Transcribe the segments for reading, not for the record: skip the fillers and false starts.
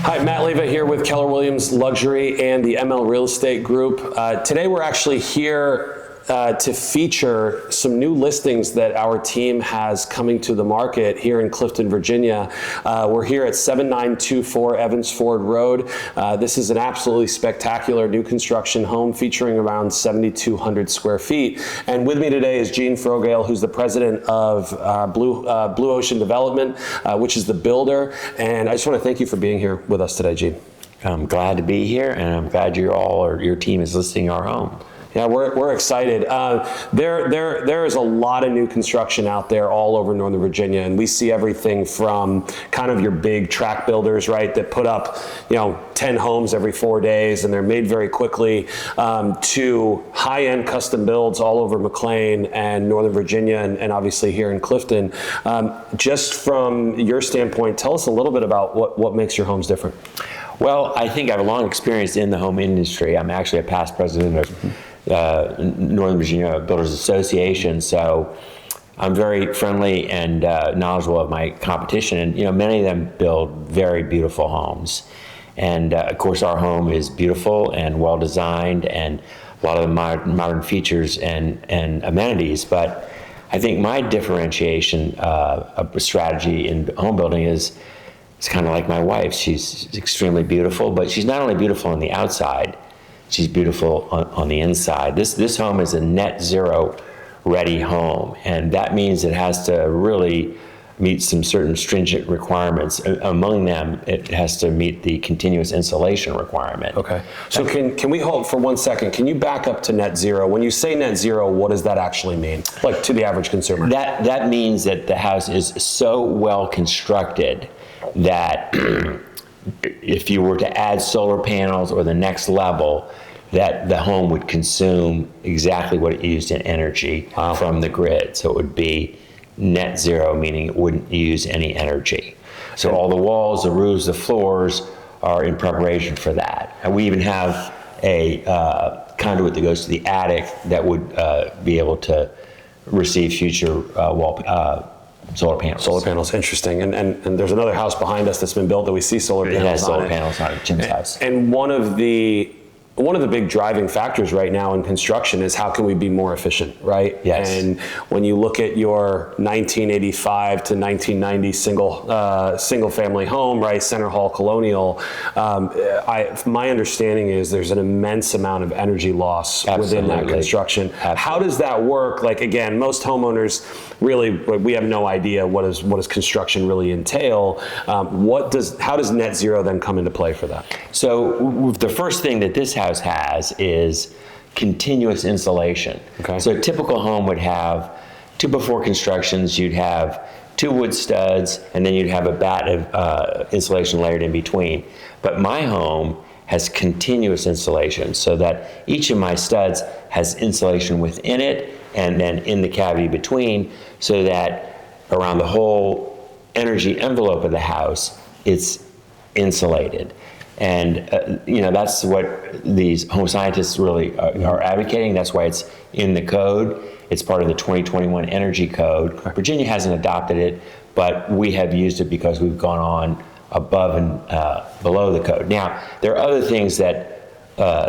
Hi, Matt Leva here with Keller Williams Luxury and the ML Real Estate Group. Today we're actually here to feature some new listings that our team has coming to the market here in Clifton, Virginia. We're here at 7924 Evans Ford Road. This is an absolutely spectacular new construction home featuring around 7,200 square feet. And with me today is Gene Frogale, who's the president of Blue Ocean Development, which is the builder. And I just want to thank you for being here with us today, Gene. I'm glad to be here, and I'm glad your team is listing our home. Yeah, we're excited. There is a lot of new construction out there all over Northern Virginia, and we see everything from kind of your big tract builders, right, that put up, 10 homes every 4 days, and they're made very quickly, to high-end custom builds all over McLean and Northern Virginia, and obviously here in Clifton. Just from your standpoint, tell us a little bit about what makes your homes different. Well, I think I have a long experience in the home industry. I'm actually a past president of Northern Virginia Builders Association, so I'm very friendly and knowledgeable of my competition, and many of them build very beautiful homes, and of course our home is beautiful and well designed and a lot of the modern features and amenities. But I think my differentiation strategy in home building is it's kind of like my wife. She's extremely beautiful, but she's not only beautiful on the outside, she's beautiful on the inside. This home is a net zero ready home, and that means it has to really meet some certain stringent requirements. Among them, it has to meet the continuous insulation requirement. Okay. So can we hold for 1 second? Can you back up to net zero? When you say net zero, what does that actually mean, like to the average consumer? That means that the house is so well constructed that if you were to add solar panels or the next level, that the home would consume exactly what it used in energy from the grid. So it would be net zero, meaning it wouldn't use any energy. So all the walls, the roofs, the floors are in preparation for that. And we even have a conduit that goes to the attic that would be able to receive future solar panels. Solar panels, interesting. And there's another house behind us that's been built that we see solar panels on it. It has solar panels on it, Jim's house. And one of the big driving factors right now in construction is how can we be more efficient, right? Yes. And when you look at your 1985 to 1990 single family home, right, Center Hall Colonial, my understanding is there's an immense amount of energy loss within that construction. Absolutely. How does that work? Like, again, most homeowners really, we have no idea what does construction really entail. How does net zero then come into play for that? So the first thing that this house has is continuous insulation. Okay. So a typical home would have two before constructions, you'd have two wood studs, and then you'd have a bat of insulation layered in between. But my home has continuous insulation, so that each of my studs has insulation within it and then in the cavity between, so that around the whole energy envelope of the house, it's insulated. And that's what these home scientists really are advocating. That's why it's in the code. It's part of the 2021 Energy Code. Virginia hasn't adopted it, but we have used it because we've gone on above and below the code. Now, there are other things that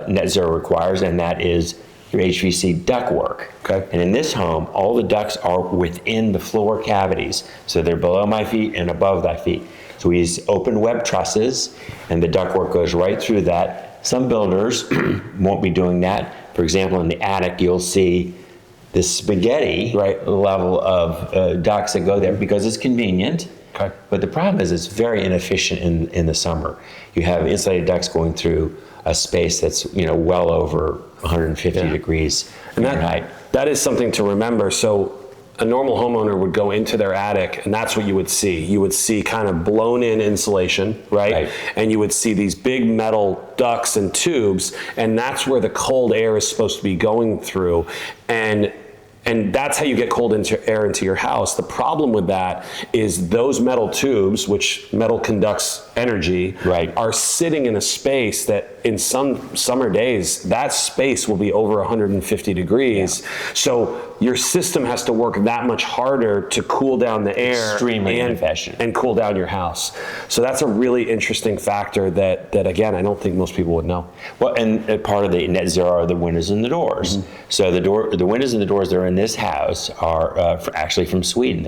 net zero requires, and that is your HVAC ductwork. Okay. And in this home, all the ducts are within the floor cavities. So they're below my feet and above my feet. So we use open web trusses, and the ductwork goes right through that. Some builders won't be doing that. For example, in the attic, you'll see this spaghetti level of ducts that go there because it's convenient. Okay. But the problem is it's very inefficient in the summer. You have insulated ducts going through a space that's well over 150 degrees Fahrenheit. That is something to remember. So a normal homeowner would go into their attic, and that's what you would see. You would see kind of blown in insulation, right? And you would see these big metal ducts and tubes, and that's where the cold air is supposed to be going through. And that's how you get cold air into your house. The problem with that is those metal tubes, which metal conducts energy, are sitting in a space that in some summer days, that space will be over 150 degrees. So your system has to work that much harder to cool down the air Extremely inefficient. and cool down your house. So that's a really interesting factor that again, I don't think most people would know. Well, and part of the net zero are the windows and the doors. So the windows and the doors that are in this house are actually from Sweden.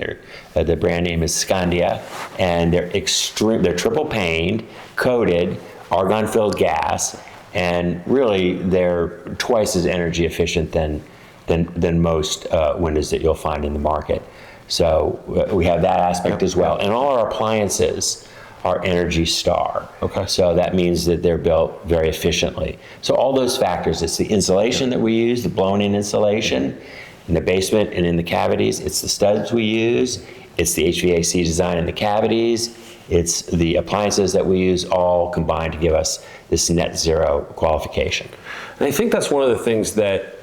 The brand name is Skandia, and they're triple paned, coated, argon-filled gas, and really they're twice as energy efficient than most windows that you'll find in the market. So we have that aspect as well. And all our appliances are Energy Star. Okay. So that means that they're built very efficiently. So all those factors, it's the insulation that we use, the blown-in insulation in the basement and in the cavities. It's the studs we use. It's the HVAC design in the cavities. It's the appliances that we use, all combined to give us this net zero qualification. And I think that's one of the things that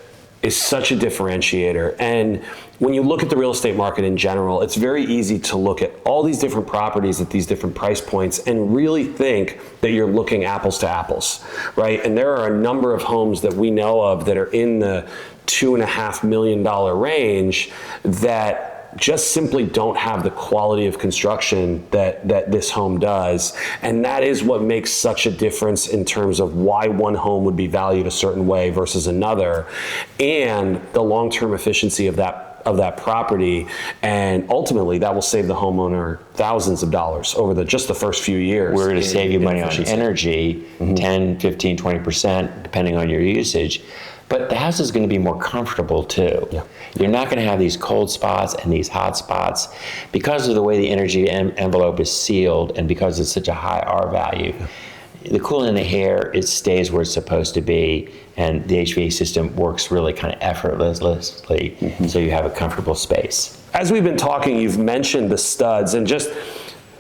is such a differentiator. And when you look at the real estate market in general, it's very easy to look at all these different properties at these different price points and really think that you're looking apples to apples, right? And there are a number of homes that we know of that are in the $2.5 million range that just simply don't have the quality of construction that this home does. And that is what makes such a difference in terms of why one home would be valued a certain way versus another, and the long-term efficiency of that property. And ultimately that will save the homeowner thousands of dollars over just the first few years. We're going to save you money on energy, 10, 15, 20%, depending on your usage. But the house is going to be more comfortable too. Yeah. You're not going to have these cold spots and these hot spots because of the way the energy envelope is sealed, and because it's such a high R value. The cooling in the air, it stays where it's supposed to be, and the HVAC system works really kind of effortlessly, so you have a comfortable space. As we've been talking, you've mentioned the studs, and just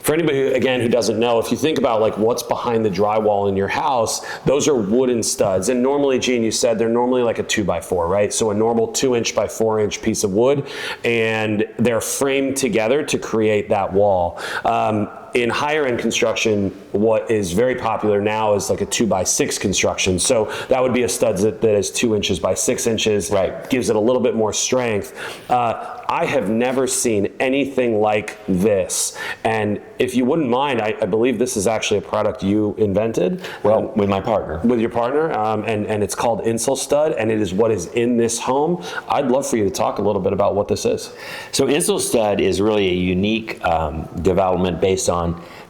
for anybody, again, who doesn't know, if you think about like what's behind the drywall in your house, those are wooden studs. And normally, Gene, you said they're normally like a 2x4, right? So a normal 2-inch by 4-inch piece of wood, and they're framed together to create that wall. In higher end construction, what is very popular now is like a 2x6 construction. So that would be a stud that is 2 inches by 6 inches, right? Gives it a little bit more strength. I have never seen anything like this. And if you wouldn't mind, I believe this is actually a product you invented. Well, with my partner. With your partner, and it's called Insul Stud, and it is what is in this home. I'd love for you to talk a little bit about what this is. So Insul Stud is really a unique development based on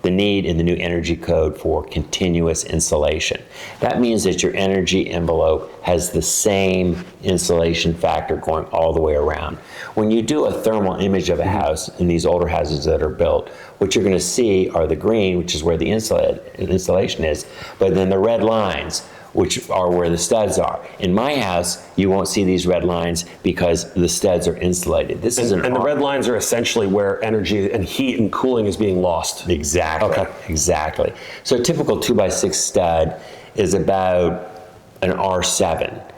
the need in the new energy code for continuous insulation. That means that your energy envelope has the same insulation factor going all the way around. When you do a thermal image of a house in these older houses that are built, what you're going to see are the green, which is where the insulation is, but then the red lines, which are where the studs are. In my house, you won't see these red lines because the studs are insulated. And the red lines are essentially where energy and heat and cooling is being lost. Exactly. Okay. Exactly. So a typical 2x6 stud is about an R7.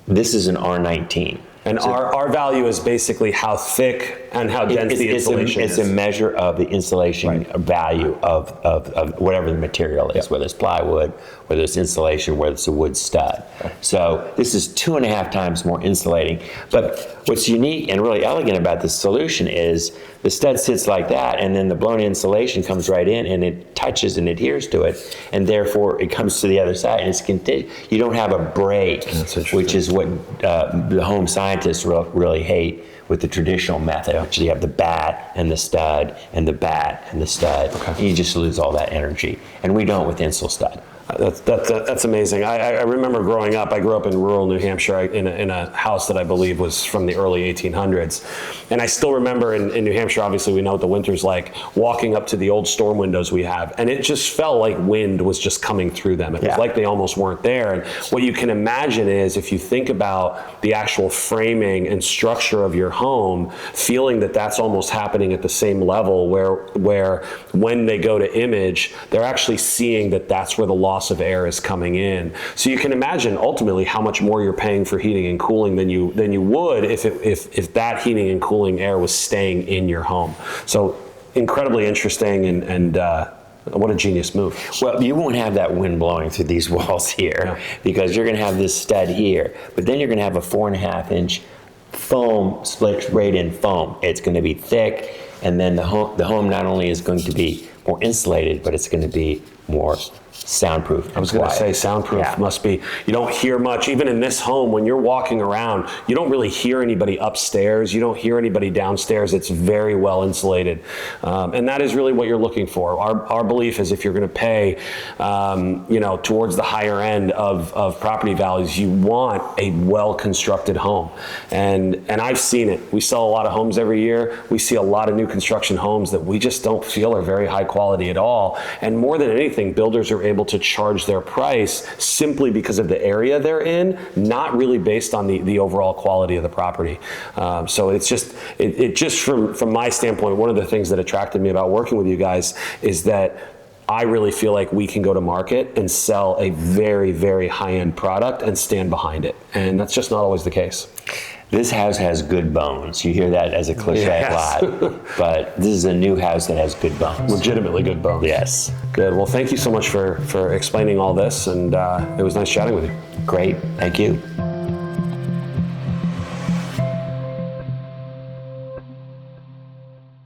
This is an R19. And so our value is basically how thick and how dense the insulation is. It's a measure of the insulation value of whatever the material is, whether it's plywood, whether it's insulation, whether it's a wood stud. So this is 2.5 times more insulating. But what's unique and really elegant about this solution is the stud sits like that, and then the blown insulation comes right in, and it touches and adheres to it, and therefore it comes to the other side, and it's you don't have a break, which is what the home scientists really hate with the traditional method. Actually, you have the bat and the stud and the bat and the stud, and you just lose all that energy. And we don't with Insul Stud. That's amazing. I remember growing up, I grew up in rural New Hampshire in a house that I believe was from the early 1800s. And I still remember in New Hampshire, obviously we know what the winter's like, walking up to the old storm windows we have. And it just felt like wind was just coming through them. It was like they almost weren't there. And what you can imagine is if you think about the actual framing and structure of your home, feeling that that's almost happening at the same level where when they go to image, they're actually seeing that that's where the loss of air is coming in. So you can imagine ultimately how much more you're paying for heating and cooling than you would if that heating and cooling air was staying in your home. So incredibly interesting and what a genius move. Well, you won't have that wind blowing through these walls here because you're going to have this stud here, but then you're going to have a 4.5-inch foam, split rate in foam. It's going to be thick, and then the home not only is going to be more insulated, but it's going to be more soundproof. I was going to say soundproof must be. You don't hear much, even in this home, when you're walking around, you don't really hear anybody upstairs. You don't hear anybody downstairs. It's very well insulated. And that is really what you're looking for. Our belief is if you're going to pay, towards the higher end of property values, you want a well-constructed home. And I've seen it. We sell a lot of homes every year. We see a lot of new construction homes that we just don't feel are very high quality at all. And more than anything, builders are able to charge their price simply because of the area they're in, not really based on the overall quality of the property. So it's just, it just from my standpoint, one of the things that attracted me about working with you guys is that I really feel like we can go to market and sell a very, very high-end product and stand behind it. And that's just not always the case. This house has good bones. You hear that as a cliche a lot, but this is a new house that has good bones. Legitimately good bones. Yes. Good. Well, thank you so much for explaining all this, and it was nice chatting with you. Great. Thank you.